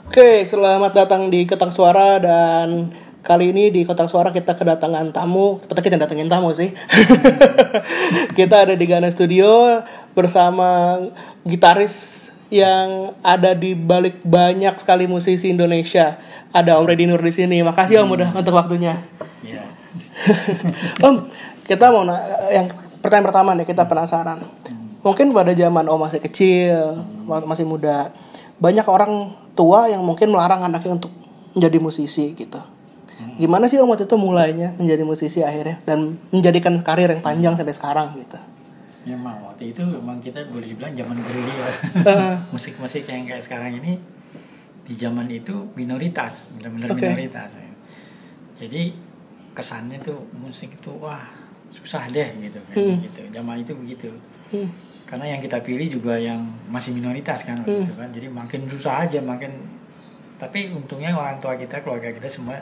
Oke, selamat datang di Kotak Suara dan kali ini di Kotak Suara kita kedatangan tamu. Tepatnya kita datengin tamu sih. Kita ada di Gana Studio bersama gitaris yang ada di balik banyak sekali musisi Indonesia. Ada Om Reddy Nur di sini. Makasih Om udah untuk waktunya. Iya. Om, kita mau yang pertanyaan pertama nih, kita penasaran. Mungkin pada zaman Om masih kecil, waktu masih muda, banyak orang tua yang mungkin melarang anaknya untuk menjadi musisi gitu. Gimana sih Om waktu itu mulainya menjadi musisi akhirnya dan menjadikan karir yang panjang sampai sekarang gitu? Ya emang waktu itu emang kita boleh dibilang zaman gerilya. Musik-musik yang kayak sekarang ini di zaman itu minoritas, benar-benar minoritas. Jadi kesannya tuh musik itu wah susah deh gitu kan gitu. Zaman itu begitu. Karena yang kita pilih juga yang masih minoritas kan waktu itu kan. Jadi makin susah aja, makin. Tapi untungnya orang tua kita, keluarga kita semua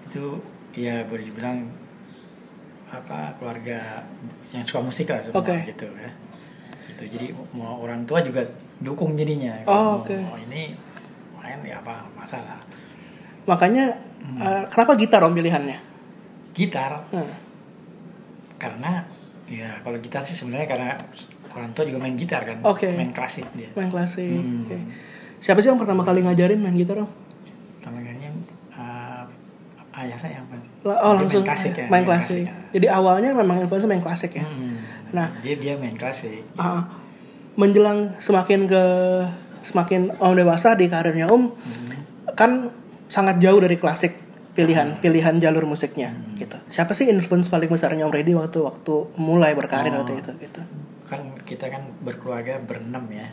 itu ya boleh dibilang keluarga yang suka musik lah semua gitu ya. Gitu. Jadi mau orang tua juga dukung jadinya. Mau ini main ya apa masalah. Makanya kenapa gitar Om pilihannya? Gitar. Karena ya kalau gitar sih sebenarnya karena orang tua juga main gitar kan, main klasik dia. Main klasik. Siapa sih Om pertama kali ngajarin main gitar Om? Pertama kalinya ayah saya apa? Langsung main klasik. Jadi awalnya memang influencer main klasik ya. Nah, dia main klasik. Menjelang semakin Om dewasa di karirnya Om, kan sangat jauh dari klasik pilihan jalur musiknya gitu. Siapa sih influence paling besarnya Om Reddy waktu mulai berkarir waktu itu gitu? Kan kita kan berkeluarga berenam ya.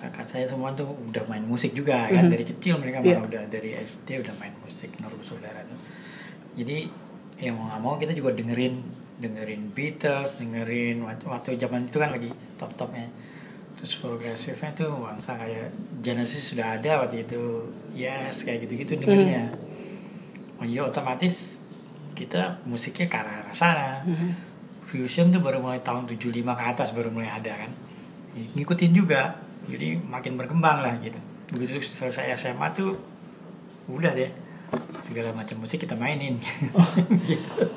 Kakak saya semua tuh udah main musik juga kan dari kecil, mereka malah udah dari SD udah main musik, Nur Bersaudara tuh. Jadi ya mau nggak mau kita juga dengerin Beatles, dengerin waktu zaman itu kan lagi top-topnya. Terus progresifnya tuh bangsa kayak Genesis sudah ada waktu itu, Yes kayak gitu-gitu dengernya. Oh iya, otomatis kita musiknya ke arah sana. Fusion tuh baru mulai tahun 75 ke atas baru mulai ada kan. Ngikutin juga. Jadi makin berkembang lah gitu. Begitu selesai SMA tuh udah deh segala macam musik kita mainin. Gitu.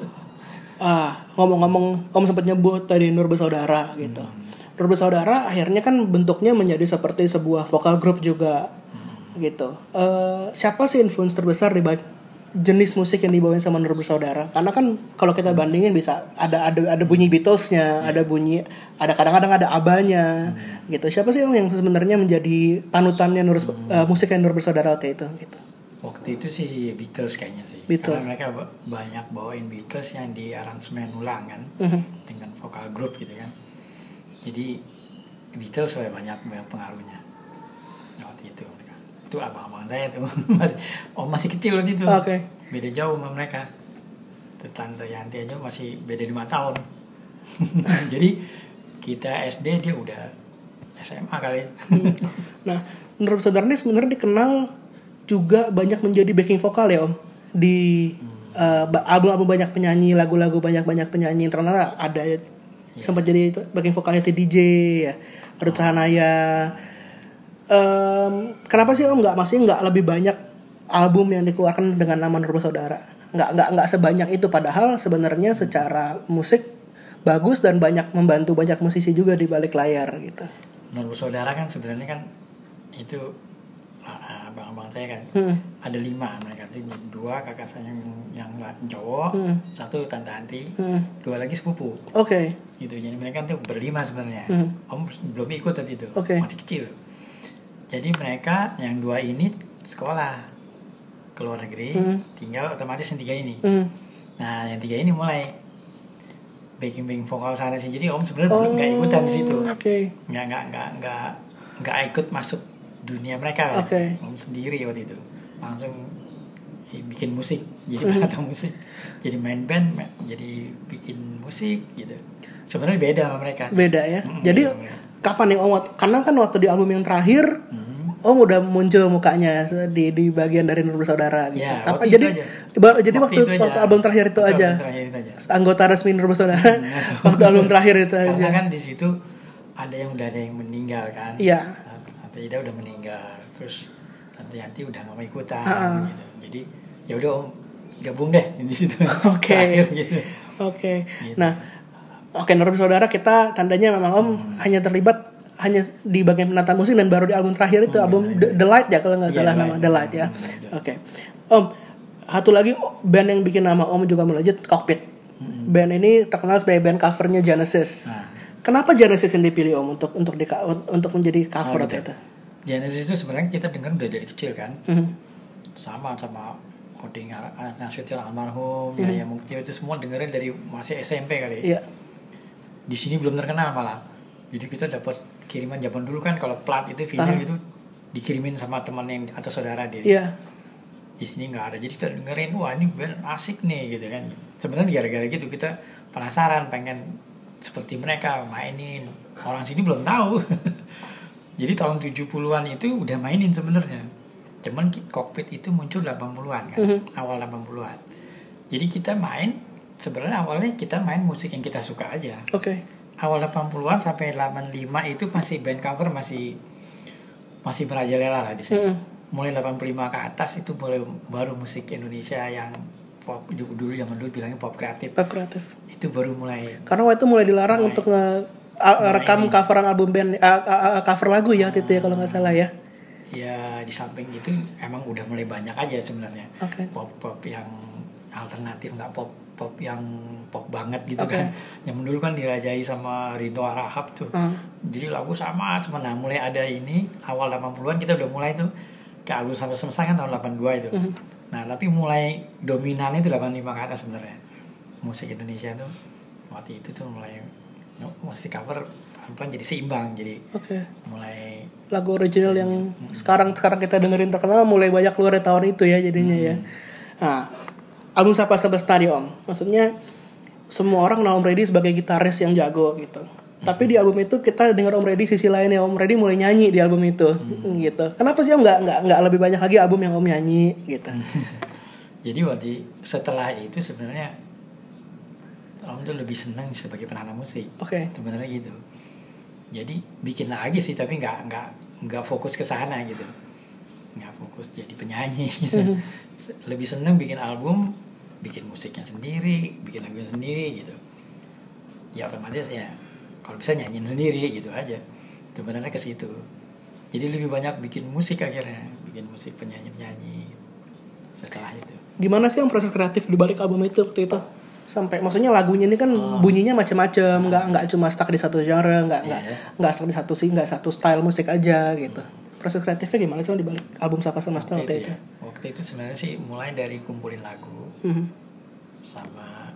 Ngomong-ngomong Om sempat nyebut tadi Nur Bersaudara gitu. Nur Bersaudara akhirnya kan bentuknya menjadi seperti sebuah vokal group juga gitu. Siapa sih influence terbesar di jenis musik yang dibawain sama Nur Bersaudara? Karena kan kalau kita bandingin bisa ada bunyi Beatles-nya, ada kadang-kadang ada abanya gitu. Siapa sih yang sebenarnya menjadi panutannya musiknya Nur Bersaudara waktu itu gitu? Waktu itu sih Beatles kayaknya sih. Beatles. Karena mereka banyak bawain Beatles yang di aransemen ulang kan, dengan vokal group gitu kan. Jadi Beatles banyak pengaruhnya waktu itu mereka. Itu abang-abang saya tuh masih kecil waktu itu. Beda jauh sama mereka. Tante Yanti aja masih beda 5 tahun. Jadi kita SD, dia udah SMA kali. Nah, Nur Bersaudara ini sebenarnya dikenal juga banyak menjadi backing vokal ya Om di album-album banyak penyanyi, lagu-lagu banyak penyanyi. Ternyata ada sempat jadi backing vokalnya TDJ ya, Ruth Sahanaya. Kenapa sih Om masih nggak lebih banyak album yang dikeluarkan dengan nama Nur Bersaudara? Nggak sebanyak itu, padahal sebenarnya secara musik bagus dan banyak membantu banyak musisi juga di balik layar gitu. Nur Bersaudara kan sebenarnya kan itu abang-abang saya kan ada 5 mereka, 2 kakak saya yang cowok, 1 tante Anti, 2 lagi sepupu. Gitu, jadi mereka tuh berlima sebenarnya. Om belum ikut tadi itu, masih kecil. Jadi mereka yang 2 ini sekolah ke luar negeri, tinggal otomatis yang 3 ini. Nah yang 3 ini mulai backing vokal sana sih. Jadi Om sebenarnya nggak ikutan di situ, nggak ikut masuk dunia mereka lah. Om sendiri waktu itu langsung bikin musik, jadi penata musik, jadi main band, jadi bikin musik gitu. Sebenarnya beda sama mereka. Beda ya. Jadi kapan nih Om? Karena kan waktu di album yang terakhir Om udah muncul mukanya di bagian dari Nur Bersaudara gitu. Ya, jadi waktu album terakhir itu aja. Anggota resmi Nur Bersaudara. Waktu album terakhir itu aja. Karena kan di situ ada yang meninggal kan. Iya. Tante Ida udah meninggal, terus Tante Yanti udah nggak mau ikutan gitu. Jadi ya udah Om gabung deh di situ. Oke. Gitu. Oke. Gitu. Nah, oke, Nur Bersaudara kita tandanya memang Om hanya terlibat hanya di bagian penataan musik dan baru di album terakhir itu album The Light ya kalau nggak salah nama The Light ya. Oke. Om, satu lagi band yang bikin nama Om juga melejit, Cockpit. Band ini terkenal sebagai band covernya Genesis. Kenapa Genesis yang dipilih Om untuk menjadi cover gitu. itu? Genesis itu sebenarnya kita dengar udah dari kecil kan. Sama Oding Nasution almarhum, Yaya Muktio itu semua dengerin dari masih SMP kali. Iya. Di sini belum terkenal malah. Jadi kita dapat kiriman zaman dulu kan kalau plat itu vinyl itu dikirimin sama teman yang atau saudara dia. Iya. Di sini nggak ada. Jadi kita dengerin, wah ini band asik nih gitu kan. Sebenarnya gara-gara gitu kita penasaran pengen seperti mereka mainin. Orang sini belum tahu. Jadi tahun 70-an itu udah mainin sebenarnya. Cuman Cockpit itu muncul 80-an kan, awal 80-an. Jadi kita main, sebenarnya awalnya kita main musik yang kita suka aja. Oke. Awal 80-an sampai 85 itu masih band cover masih merajalela lah di sini. Mulai 85 ke atas itu baru musik Indonesia yang pop zaman dulu bilangnya pop kreatif. Pop kreatif. Itu baru mulai. Karena waktu itu mulai dilarang untuk rekam coveran album band, cover lagu ya waktu itu ya kalau nggak salah ya. Ya di samping itu emang udah mulai banyak aja sebenarnya. Pop yang alternatif, nggak pop yang pop banget gitu kan. Yang dulu kan dirajai sama Rinto Harahap tuh. Jadi lagu sama. Nah mulai ada ini awal 80-an kita udah mulai tuh ke album Sampai Semesta kan tahun 82 itu. Nah tapi mulai dominan itu 85 ke atas sebenarnya. Musik Indonesia tuh waktu itu tuh mulai mesti cover pelan-pelan jadi seimbang, jadi mulai lagu original yang sekarang kita dengerin terkenal mulai banyak keluar di tahun itu ya jadinya ya. Nah, album Sapa Semesta nih Om, maksudnya semua orang kenal Om Reddy sebagai gitaris yang jago gitu. Tapi di album itu kita dengar Om Reddy sisi lainnya, Om Reddy mulai nyanyi di album itu gitu. Kenapa sih Om nggak lebih banyak lagi album yang Om nyanyi gitu? Jadi waktu setelah itu sebenarnya Om tuh lebih senang sebagai penata musik. Sebenarnya gitu. Jadi bikin lagi sih tapi nggak fokus ke sana gitu, nggak fokus jadi penyanyi gitu. Lebih seneng bikin album, bikin musiknya sendiri, bikin lagunya sendiri gitu. Ya otomatis ya kalau bisa nyanyiin sendiri gitu aja. Sebenarnya ke situ. Jadi lebih banyak bikin musik akhirnya, bikin musik penyanyi setelah itu. Gimana sih yang proses kreatif di balik album itu waktu itu? Sampai maksudnya lagunya ini kan bunyinya macam-macam, nggak cuma stuck di satu genre, nggak stuck di satu style musik aja gitu. Proses kreatifnya gimana sih di balik album Sapa Semesta waktu itu? Waktu itu sebenarnya sih mulai dari kumpulin lagu sama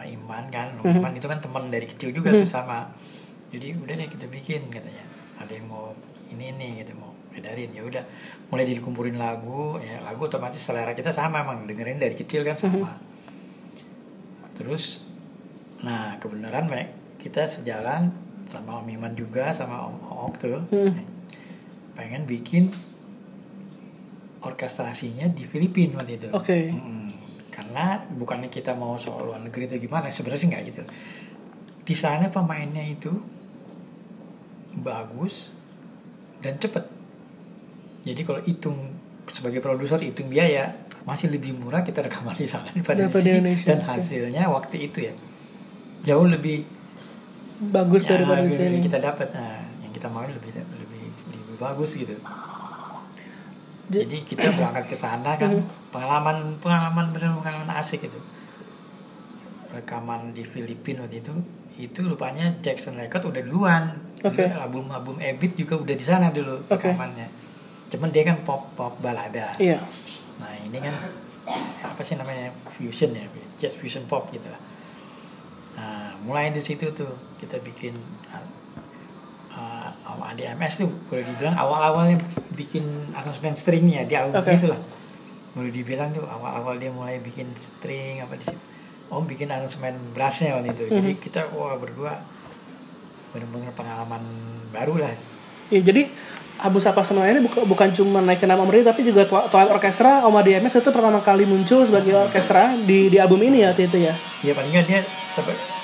Iman kan. Iman itu kan teman dari kecil juga tuh sama. Jadi udah deh kita bikin katanya. Ada yang mau ini gitu mau edarin, ya udah mulai dikumpulin lagu, ya lagu otomatis selera kita sama, emang dengerin dari kecil kan sama. Terus, nah kebenaran kita sejalan sama Om Iman juga sama Om Ook tuh, pengen bikin orkestrasinya di Filipina waktu itu. Karena bukannya kita mau soal luar negeri atau gimana, sebenarnya sih nggak gitu. Di sana pemainnya itu bagus dan cepet. Jadi kalau hitung sebagai produser hitung biaya, masih lebih murah kita rekaman di sana daripada di sini, dan hasilnya waktu itu ya jauh lebih bagus daripada di sini. Kita dapat yang kita mau lebih bagus gitu. Jadi kita berangkat ke sana kan pengalaman asik itu. Rekaman di Filipina waktu itu rupanya Jackson Record udah duluan. Album Ebit juga udah di sana dulu rekamannya. Cuman dia kan pop balada. Nah ini kan apa sih namanya fusion ya, jazz fusion pop gitu lah. Nah mulai di situ tuh kita bikin ADMS tuh boleh dibilang awal-awalnya bikin aransemen stringnya di album itu lah. Boleh dibilang tuh awal-awal dia mulai bikin string apa di situ. Om bikin aransemen brassnya waktu itu. Jadi kita berdua benar-benar pengalaman baru lah. Ya jadi album Sapa Semesta ini bukan cuma naikin nama Om Reddy, tapi juga Twilight Orchestra, Om ADMS itu pertama kali muncul sebagai orkestra di album ini ya waktu itu ya. Ya paling nggak dia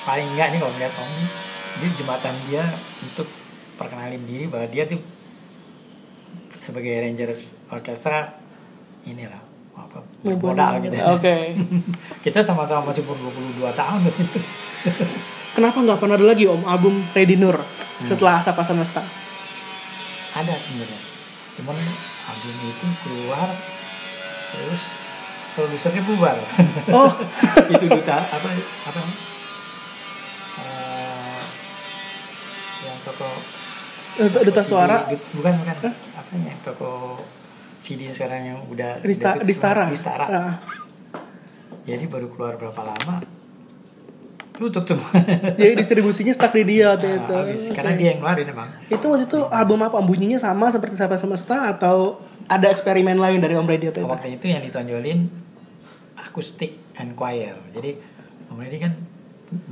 paling nggak nih kalau ngeliat Om, dia jembatan dia untuk perkenalin diri bahwa dia tuh sebagai Rangers orkestra inilah apa modal gitu. Oke. Kita sama-sama masih umur 22 tahun gitu. Kenapa nggak pernah ada lagi Om album Ready Nur setelah Sapa Semesta? Ada sebenarnya, cuman album itu keluar terus produsernya bubar. Oh. Itu duta apa yang toko Duta Suara. bukan apanya toko CD sekarang yang udah Distara. Distara. Jadi baru keluar berapa lama tutup semua. Jadi distribusinya stuck di dia waktu itu. Karena dia yang ngeluarin emang. Itu waktu itu album apa? Bunyinya sama seperti Sapa Semesta atau ada eksperimen lain dari Om Reddy waktu itu? Waktu itu yang ditonjolin acoustic and choir. Jadi Om Reddy kan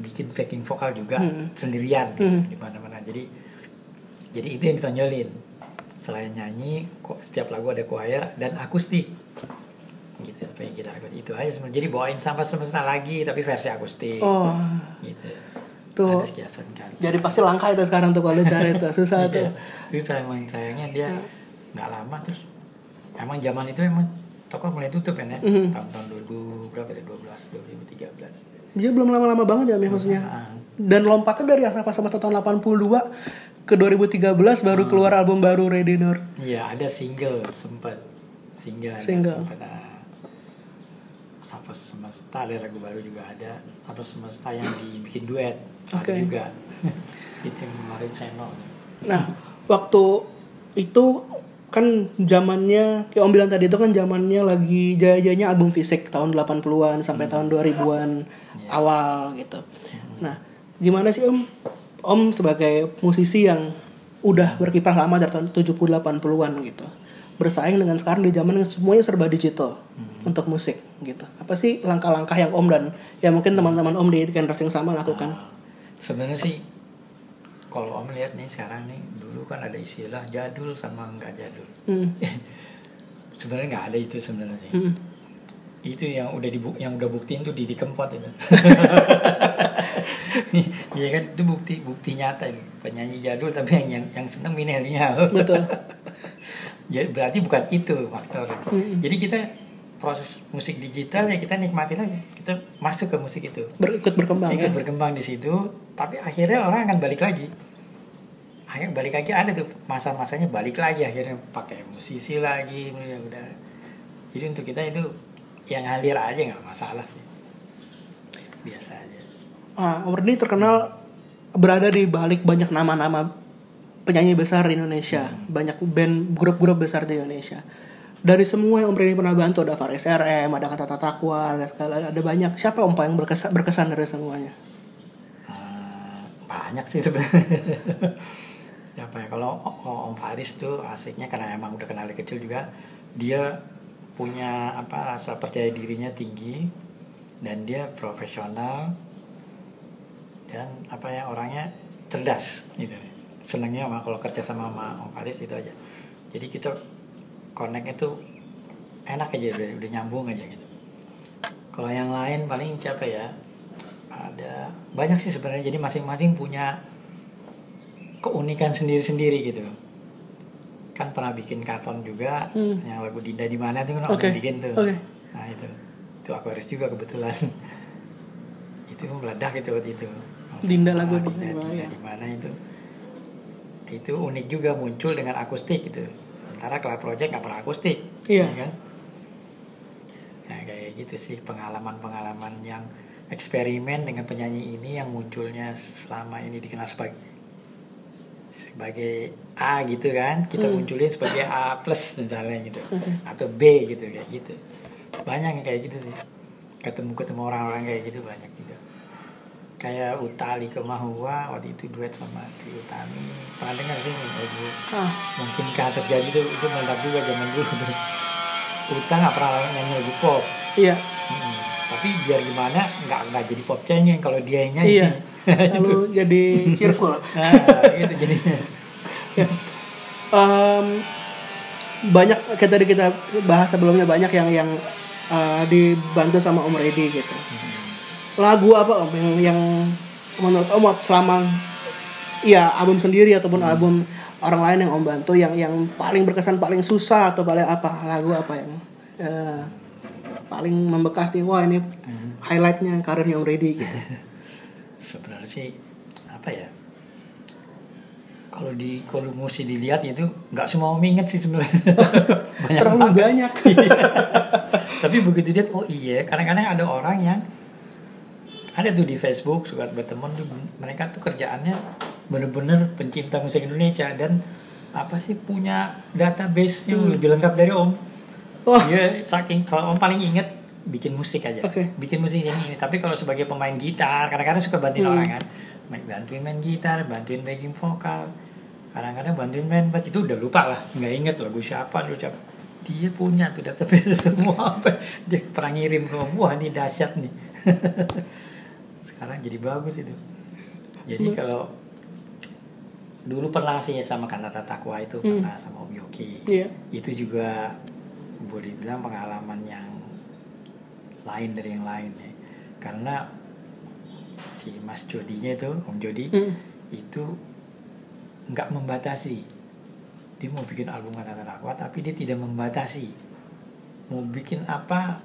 bikin backing vokal juga sendirian di mana-mana. Jadi itu yang ditonjolin. Selain nyanyi, setiap lagu ada choir dan akustik. Gitu, tapi gitar itu aja sebenarnya. Jadi bawain Sapa Semesta lagi tapi versi akustik. Oh. Gitu. Tuh. Ada sekiasan kan. Jadi pasti langka itu sekarang tuh kalau cari itu susah tuh. Susah emang, sayangnya dia nggak lama terus. Emang zaman itu emang toko mulai tutup kan ya. Tahun-tahun 2000 berapa ya? 2013. Dia belum lama-lama banget ya maksudnya. Dan lompatnya dari Sapa Semesta tahun 82 ke 2013 baru keluar album baru Ready Nur. Iya, ada single sempat. Single. Sempat Sapa Semesta, ada lagu baru juga ada. Sapa Semesta yang dibikin duet ada juga. Itu yang kemarin Seno. Nah, waktu itu kan zamannya kayak Om bilang tadi itu kan zamannya lagi jaya-jayanya album fisik tahun 80-an sampai tahun 2000-an awal gitu. Nah, gimana sih Om sebagai musisi yang udah berkiprah lama dari tahun 70-80-an gitu, bersaing dengan sekarang di zaman yang semuanya serba digital untuk musik gitu. Apa sih langkah-langkah yang Om dan ya mungkin teman-teman Om di generasi yang sama lakukan? Sebenarnya sih kalau Om lihat nih sekarang nih, dulu kan ada istilah jadul sama enggak jadul. Sebenarnya nggak ada itu sebenarnya. Itu yang udah buktiin tuh Didi Kempot itu. Iya kan, itu bukti nyata ini. Penyanyi jadul tapi yang seneng milenial. Betul. Jadi berarti bukan itu faktor. Jadi kita proses musik digital ya kita nikmatin aja. Kita masuk ke musik itu. Ikut berkembang di situ, tapi akhirnya orang akan balik lagi. Akhirnya balik lagi, ada tuh masa-masanya balik lagi, akhirnya pakai musisi lagi, ya udah. Jadi untuk kita itu yang ngalir aja nggak masalah sih. Biasa aja. Om Reddy terkenal berada di balik banyak nama-nama penyanyi besar di Indonesia, banyak band, grup-grup besar di Indonesia. Dari semua yang Om Reddy pernah bantu, ada Faris RM, ada Kata Takwa, ada banyak. Siapa Om yang berkesan dari semuanya? Banyak sih sebenarnya. Siapa ya? Kalau Om Faris tuh asiknya karena emang udah kenal dari kecil juga. Dia punya rasa percaya dirinya tinggi dan dia profesional dan orangnya cerdas gitu. Senangnya kalau kerja sama Om Faris itu aja. Jadi kita connect itu enak aja, udah nyambung aja gitu. Kalau yang lain paling siapa ya? Ada banyak sih sebenarnya. Jadi masing-masing punya keunikan sendiri-sendiri gitu. Kan pernah bikin karton juga yang lagu Dinda di mana tuh kan orang bikin tuh. Nah itu Aquarius juga kebetulan. Itu meledak itu waktu itu. Dinda lagu Dinda di mana itu. Itu unik juga, muncul dengan akustik gitu. Sementara Club Project nggak pernah akustik. Iya. Kan? Nah kayak gitu sih pengalaman-pengalaman yang eksperimen dengan penyanyi ini yang munculnya selama ini dikenal sebagai A gitu kan, kita munculin sebagai A plus misalnya gitu, atau B gitu kayak gitu. Banyak yang kayak gitu sih. Ketemu orang-orang kayak gitu banyak juga. Kayak Utali Kemahua waktu itu duet sama Tri Utami. Pernah dengar sih lagu Mungkinkah Terjadi itu meledak juga zaman dulu. Uta nggak pernah nyanyi lagu pop. Iya. Tapi biar gimana nggak jadi pop cengeng kalau dia yang nyanyi. Iya. Selalu jadi cheerful. Gitu jadinya. Ya. Banyak kayak tadi kita bahas sebelumnya, banyak yang dibantu sama Om Reddy gitu. Lagu apa Om yang menurut Om selama album sendiri ataupun album orang lain yang Om bantu yang paling berkesan, paling susah atau paling apa, lagu apa yang paling membekas nih, wah ini highlightnya karirnya Om Reddy gitu. Sebenarnya sih apa ya, kalau mesti dilihat itu nggak semua Om inget sih sebenarnya. Terlalu banyak. Tapi begitu dia, oh iya, kadang-kadang ada orang yang ada tuh di Facebook suka berteman tuh, mereka tuh kerjaannya bener-bener pencinta musik Indonesia dan apa sih, punya database yang lebih lengkap dari Om. Dia saking, kalau Om paling inget bikin musik aja, bikin musik ini. Tapi kalau sebagai pemain gitar, kadang-kadang suka bantuin orang kan, bantuin main gitar, bantuin backing vokal, kadang-kadang bantuin main bass, itu udah lupa lah, nggak inget lagu siapa. Dia punya tuh database semua, apa dia pernah ngirim ke Om, wah ini dahsyat nih. Sekarang jadi bagus itu. Jadi kalau dulu pernah sih sama Kantata Takwa itu, pernah sama Om Yoki. Itu juga boleh bilang pengalaman yang lain dari yang lain ya. Karena si Mas Jodinya itu, Om Jodi, itu nggak membatasi. Dia mau bikin album Kantata Takwa tapi dia tidak membatasi. Mau bikin apa,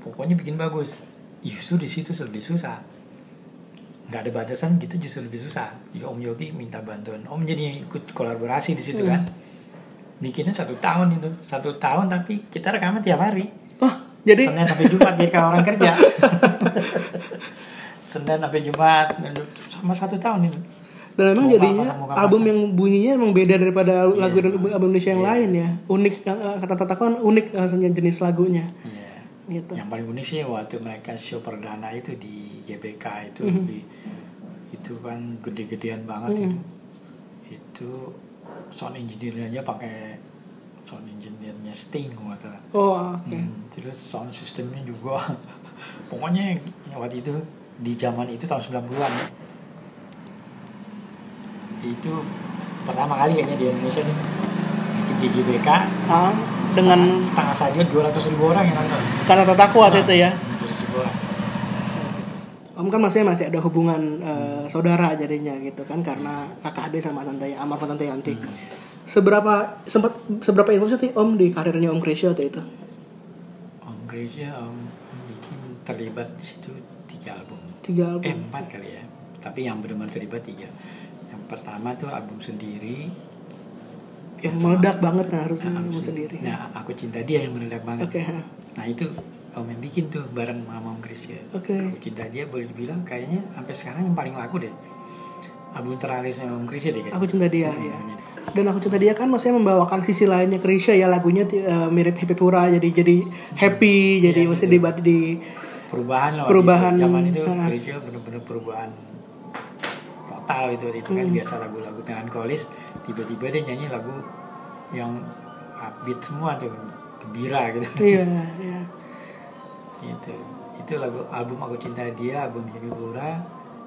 pokoknya bikin bagus. Justru di situ lebih susah. Nggak ada batasan gitu, justru lebih susah. Jadi Om Yogi minta bantuan, Om jadi ikut kolaborasi di situ kan. Bikinnya 1 tahun itu, 1 tahun tapi kita rekaman tiap hari. Jadi Senin sampai Jumat, jadi kayak orang kerja. Senin sampai Jumat sama 1 tahun itu. Dan memang jadinya album yang bunyinya emang beda daripada lagu album Indonesia yang lain ya. Unik, Kantata Takwa kan unik rasanya jenis lagunya. Gitu. Yang paling unik sih waktu mereka show perdana itu di GBK itu, itu kan gede-gedean banget itu sound engineer aja pakai sound engineernya Sting kalau nggak salah. Terus sound systemnya juga, pokoknya waktu itu di zaman itu tahun 90-an ya. Itu pertama kali kayaknya di Indonesia nih bikin di GBK. Dengan setengah saja 200.000 orang yang nonton. Kantata Takwa waktu itu ya. 200.000 orang. Om kan masih ada hubungan saudara jadinya gitu kan, karena kakak adik sama tante almarhum Tante Yanti. Seberapa influence sih Om di karirnya Om Krisya waktu itu? Om Krisya bikin terlibat di situ 3 album. 3 album. 4 kali ya. Tapi yang benar-benar terlibat 3. Yang pertama tuh album sendiri. Yang meledak banget harusnya album sendiri. Nah, Aku Cinta Dia yang meledak banget. Nah itu Om yang bikin tuh bareng sama Om Krisya. Aku Cinta Dia boleh dibilang kayaknya sampai sekarang yang paling laku deh. Album terakhirnya Om Krisya deh kayaknya. Aku Cinta Dia ya. Dan Aku Cinta Dia kan maksudnya membawakan sisi lainnya Krisya ya, lagunya mirip Happy Pura, jadi happy, jadi maksudnya di perubahan zaman itu Krisya benar-benar perubahan total itu kan. Biasa lagu-lagu melankolis, tiba-tiba dia nyanyi lagu yang upbeat semua tuh, gembira gitu. Iya. Itu lagu album Aku Cinta Dia, album Happy Pura,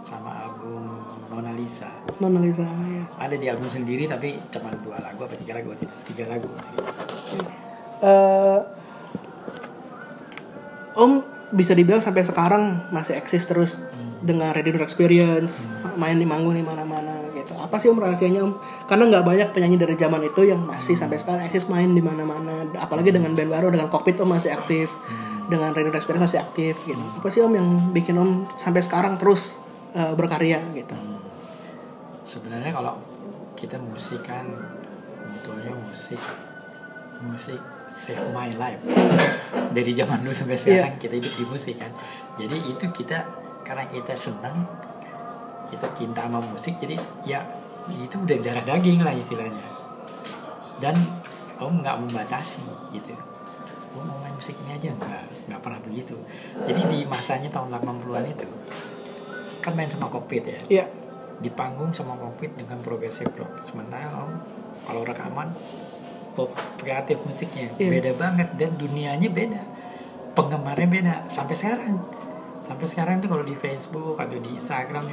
sama album Nona Lisa ya. Ada di album sendiri tapi cuma 2 lagu apa 3 lagu, 3 lagu. Om bisa dibilang sampai sekarang masih eksis terus dengan Radio Experience, main di manggung di mana-mana gitu. Apa sih Om rahasianya Om? Karena nggak banyak penyanyi dari zaman itu yang masih sampai sekarang eksis main di mana-mana. Apalagi dengan band baru, dengan Cockpit Om masih aktif, dengan Radio Experience masih aktif gitu. Apa sih Om yang bikin Om sampai sekarang terus berkarya gitu? Sebenarnya kalau kita musik kan, motonya musik save my life. Dari zaman dulu sampai sekarang kita hidup di musik kan. Jadi itu karena kita senang, kita cinta sama musik, jadi ya itu udah darah daging lah istilahnya. Dan Om nggak membatasi gitu. Om mau main musik ini aja, nggak pernah begitu. Jadi di masanya tahun 80-an itu kan main sama Cockpit ya. Iya. Di panggung sama Cockpit dengan progressive rock. Sementara Om kalau rekaman pop kreatif musiknya beda banget, dan dunianya beda, penggemarnya beda sampai sekarang tuh kalau di Facebook atau di Instagram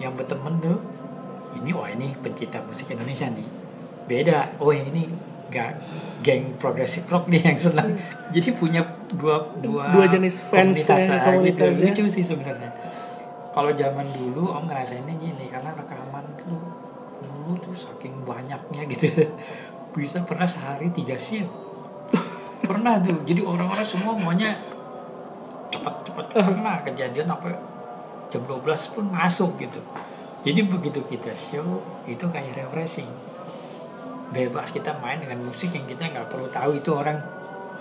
yang berteman tuh ini pencinta musik Indonesia nih, beda, ini geng progressive rock nih yang senang. Jadi punya dua jenis fans komunitas gitu. Lucu sih sebenarnya. Kalau zaman dulu Om ngerasainnya gini, karena rekaman dulu tuh saking banyaknya gitu bisa pernah sehari 3 shift pernah tuh. Jadi orang-orang semua maunya cepat pernah kejadian apa jam 12 pun masuk gitu. Jadi begitu kita show itu kayak refreshing, bebas kita main dengan musik yang kita nggak perlu tahu itu orang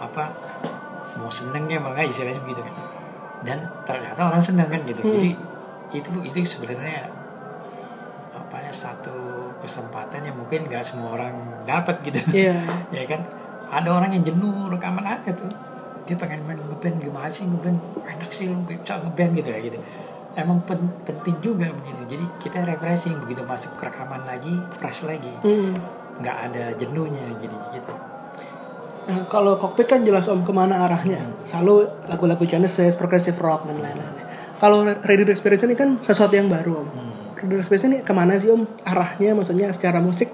apa mau senengnya maka istilahnya begitu kan, dan ternyata orang seneng kan gitu. Jadi itu sebenarnya apa ya, satu kesempatan yang mungkin nggak semua orang dapat gitu. Ya kan, ada orang yang jenuh rekaman aja tuh, dia pengen main ngeband, gimana sih ngeband, enak sih bisa ngeband gitu ya gitu. Emang penting juga begitu. Jadi kita refreshing, begitu masuk ke rekaman lagi fresh lagi, nggak ada jenuhnya jadi gitu. Nah, kalau Cockpit kan jelas Om kemana arahnya, selalu lagu-lagu Genesis, progressive rock dan lain-lain. Kalau Radio Experience ini kan sesuatu yang baru Om. Radio Experience ini kemana sih Om arahnya, maksudnya secara musik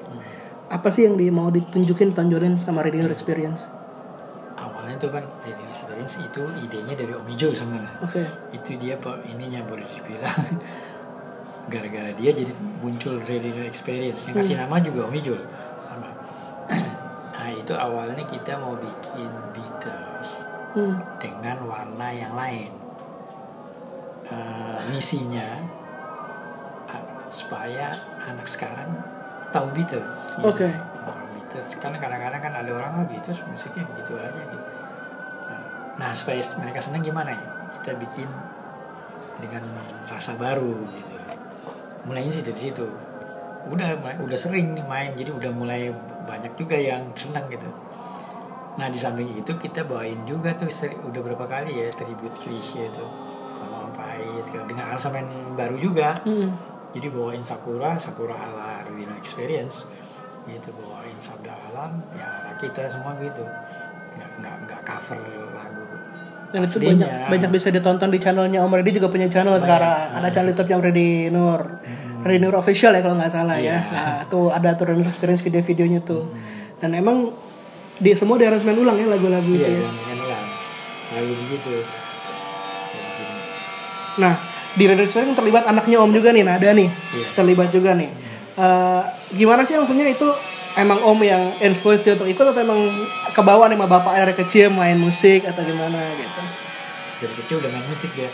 apa sih yang mau tonjolin sama Radio Experience? Awalnya itu kan Radio Experience itu idenya dari Om Ijo sebenarnya. Itu dia ininya boleh dibilang gara-gara dia jadi muncul Radio Experience yang kasih nama juga Om Ijo sama. Nah itu awalnya kita mau bikin Beatles dengan warna yang lain. Misinya supaya anak sekarang tahu Beatles. Beatles karena kadang-kadang kan ada orang Beatles musiknya begitu aja gitu. Nah supaya mereka senang gimana ya, kita bikin dengan rasa baru gitu. Mulainya sih dari situ. Udah sering nih main, jadi udah mulai banyak juga yang senang gitu. Nah di samping itu kita bawain juga tuh udah berapa kali ya tribute Chrisye itu sama Om Faiz dengan aransemen baru juga. Jadi bawain Sakura ala Radio Experience gitu, bawain Sabda Alam ya ala kita semua gitu, nggak cover lagu. Dan itu banyak bisa ditonton di channelnya Om Reddy, juga punya channel sekarang. Ada channel YouTube yang Reddy Nur. Reddy Nur Official ya kalau nggak salah ya. Nah, tuh ada tuh Radio Experience video-videonya tuh. Dan emang semua di aransemen ulang ya lagu-lagu itu. Iya, ulang. Lagu begitu. Nah, di Radio Experience terlibat anaknya Om juga nih, Nada nih. Terlibat juga nih. Gimana sih maksudnya itu, emang Om yang influence dia untuk ikut atau emang kebawa nih sama bapak dari kecil main musik atau gimana gitu? Dari kecil udah main musik ya.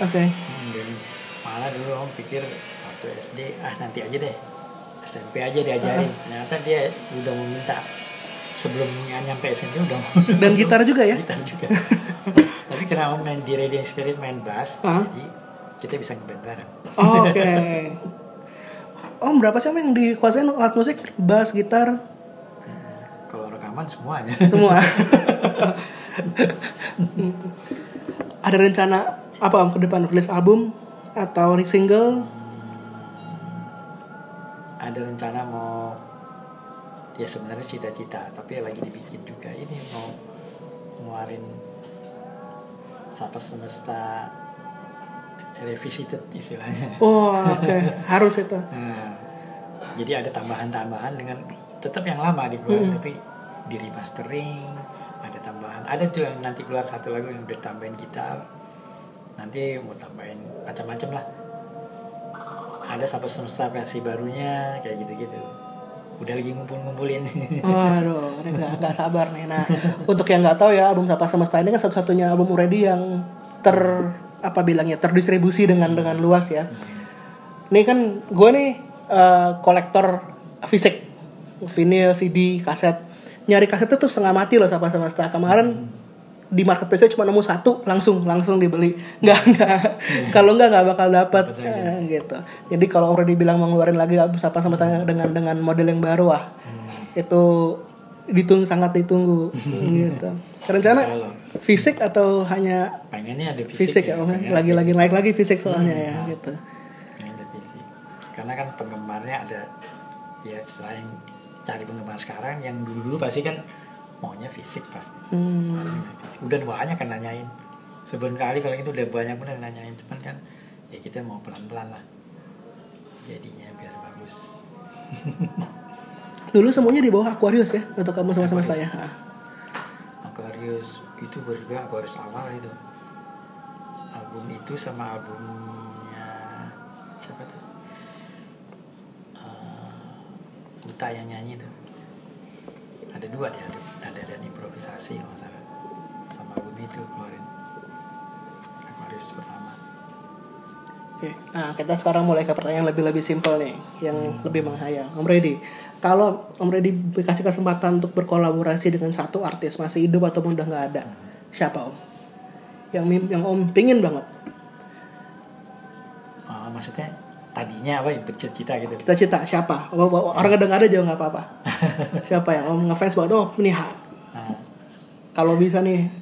Malah dulu Om pikir waktu SD nanti aja deh, SMP aja diajarin. Ternyata dia udah meminta sebelum nyampe SMP udah. Dan gitar juga ya? Gitar juga. Tapi karena Om main di Radio Experience main bass, jadi kita bisa ngeband bareng. Om berapa sih yang dikuasain alat musik? Bass, gitar? Kalau rekaman semuanya. Semua. Ada rencana apa Om ke depan, rilis album atau single? Ada rencana mau, ya sebenarnya cita-cita, tapi lagi dibikin juga ini, mau ngeluarin Sapa Semesta Revisited istilahnya. Harus itu. Jadi ada tambahan-tambahan dengan tetap yang lama dikeluarin, tapi di remastering, ada tambahan. Ada tuh yang nanti keluar satu lagu yang udah tambahin gitar. Nanti mau tambahin macam-macam lah. Ada Sapa Semesta versi barunya kayak gitu-gitu. Udah lagi ngumpulin. Waduh, nggak sabar nih. Nah, untuk yang nggak tahu ya, album Sapa Semesta ini kan satu-satunya album Reddy yang terdistribusi dengan luas ya. Ini kan gue nih kolektor fisik, vinyl, CD, kaset. Nyari kaset itu setengah mati loh Sapa Semesta. Kemarin di marketplace cuma nemu satu, langsung dibeli. Nggak kalau nggak bakal dapat gitu. Jadi kalau Om Reddy bilang mau ngeluarin lagi Sapa Semesta dengan model yang baru itu sangat ditunggu gitu. Rencana fisik atau hanya pengennya ada fisik ya Om? Lagi naik lagi fisik soalnya ya gitu. Ada fisik. Karena kan penggemarnya ada ya, selain cari penggemar sekarang yang dulu pasti kan maunya fisik pasti. Udah banyak kan nanyain. Sebelum kali kalau itu udah banyak bener nanyain, cuman kan ya kita mau pelan-pelan lah. Jadinya biar bagus. Dulu semuanya di bawah Aquarius ya untuk kamu sama saya. Aquarius itu berbeda, Aquarius awal itu. Album itu sama albumnya siapa tuh? kita yang nyanyi tuh. Ada 2 dia, ada dan improvisasi kalau nggak salah. Sama album itu keluarin Aquarius pertama. Oke, nah kita sekarang mulai ke pertanyaan lebih simpel nih, yang lebih menghayal. Om Reddy, kalau Om Reddy dikasih kesempatan untuk berkolaborasi dengan satu artis masih hidup ataupun udah nggak ada, siapa Om? Yang Om pingin banget? Maksudnya tadinya apa? Bercita-cita gitu. Cita-cita siapa? Orang kadang ada juga nggak apa-apa. Siapa yang Om ngefans banget? Oh ini kalau bisa nih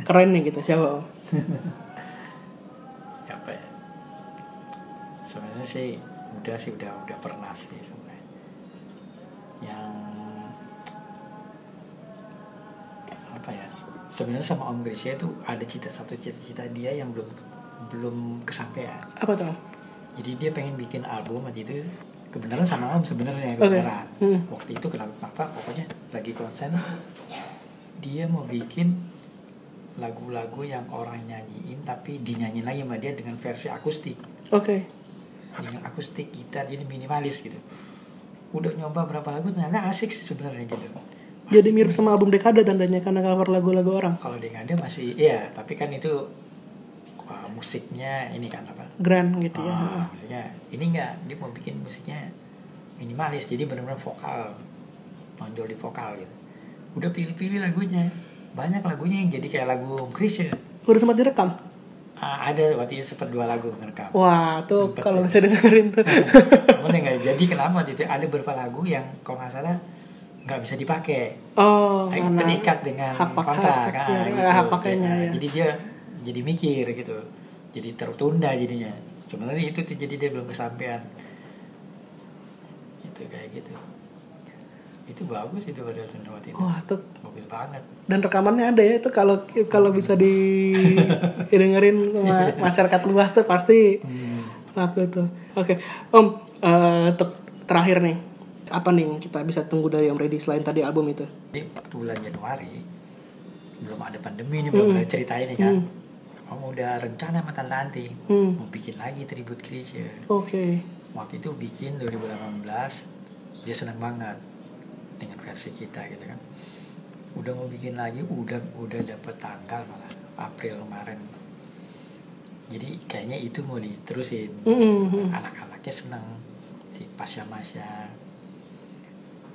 keren nih gitu, siapa Om? Apa ya? Sebenarnya sih udah pernah sih sebenarnya. Yang apa ya? Sebenarnya sama Om Grisha itu ada satu cita-cita dia yang belum kesampaian. Apa tuh? Jadi dia pengen bikin album waktu itu, kebenaran sama Om sebenarnya kebenaran. Waktu itu kenapa? Pokoknya lagi konsen, dia mau bikin lagu-lagu yang orang nyanyiin tapi dinyanyiin lagi sama dia dengan versi akustik. Dengan akustik gitar, jadi minimalis gitu. Udah nyoba berapa lagu ternyata asik sih sebenarnya gitu. Jadi mirip sama album Dekade tandanya karena cover lagu-lagu orang. Kalau Dekade masih iya, tapi kan itu musiknya ini kan apa? Grand gitu ya. Musiknya ini enggak, dia mau bikin musiknya minimalis, jadi benar-benar vokal, nonjol di vokal gitu. Udah pilih-pilih lagunya, banyak lagunya yang jadi kayak lagu Krisya. Udah sempat direkam? Ada waktu itu sempat 2 lagu ngerekam. Wah tuh kalau bisa dengerin tuh. Cuman nggak jadi, kenapa gitu? Ada beberapa lagu yang kalau nggak salah nggak bisa dipakai. Karena terikat dengan kontrak gitu. Hak pakainya. Ya. Jadi dia jadi mikir gitu. Jadi tertunda jadinya. Sebenarnya itu jadi dia belum kesampaian. Itu kayak gitu. Itu bagus itu pada waktu itu. Wah, tuh bagus banget. Dan rekamannya ada ya itu kalau bisa didengerin sama masyarakat luas tuh pasti laku tuh. Oke. Om, untuk terakhir nih, apa nih yang kita bisa tunggu dari Om Reddy selain tadi album itu? Di bulan Januari belum ada pandemi nih, belum ada cerita ini kan. Om udah rencana sama Tante Anti mau bikin lagi tribute Krisya. Waktu itu bikin 2018, dia senang banget dengan versi kita gitu kan. Udah mau bikin lagi, udah dapet tanggal malah April kemarin. Jadi kayaknya itu mau diterusin. Anak-anaknya senang, si Pasya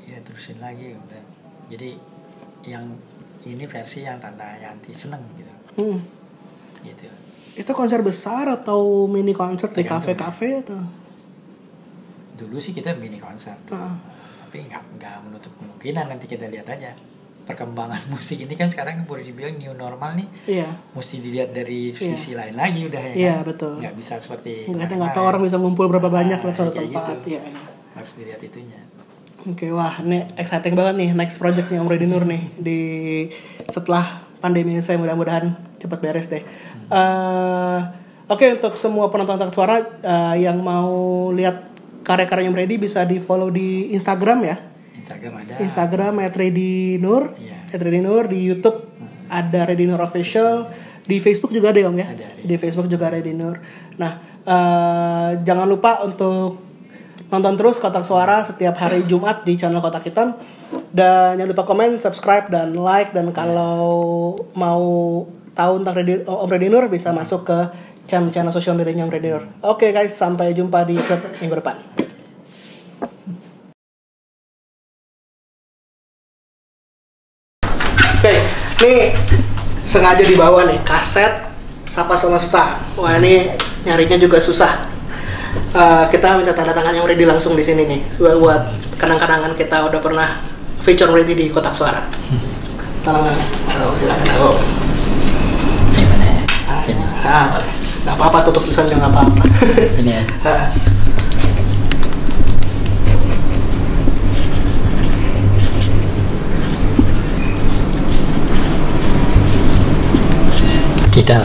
ya terusin lagi udah. Jadi yang ini versi yang Tante Yanti seneng gitu. Gitu. Itu konser besar atau mini konser di kafe-kafe atau? Dulu sih kita mini konser tapi nggak menutup kemungkinan, nanti kita lihat aja perkembangan musik ini kan sekarang boleh dibilang new normal nih. Mesti dilihat dari sisi lain lagi udah ya. Iya, betul. Nggak bisa seperti nggak tahu orang bisa ngumpul berapa banyak lah satu tempat. Gitu. Harus dilihat itunya. Oke, wah ini exciting banget nih next projectnya Om Reddy Nur nih di setelah pandemi ini, saya mudah-mudahan cepat beres deh. Oke, untuk semua penonton Tak Suara yang mau lihat karya-karyanya Om Reddy bisa di follow di Instagram ya. Instagram ada. Instagram @ReddyNur, @ReddyNur, di YouTube ada Reddy Nur Official, di Facebook juga ada ya Om ya. Ada. Di Facebook juga Reddy Nur. Nah, jangan lupa untuk nonton terus Kotak Suara setiap hari Jumat di channel Kotak Hitam. Dan jangan lupa komen, subscribe, dan like. Dan kalau mau tahu tentang Om Reddy Nur bisa masuk ke channel sosial medianya Om Reddy Nur. Oke guys, sampai jumpa di episode minggu depan. Oke, ini sengaja dibawa nih kaset Sapa Semesta. Wah, ini nyarinya juga susah. Kita minta tanda tangan yang Reddy langsung di sini nih buat kenang-kenangan kita udah pernah feature Reddy di Kotak Suara. Silakan. Nggak apa-apa, tutup tulisan juga nggak apa-apa. Ini ya. Kita.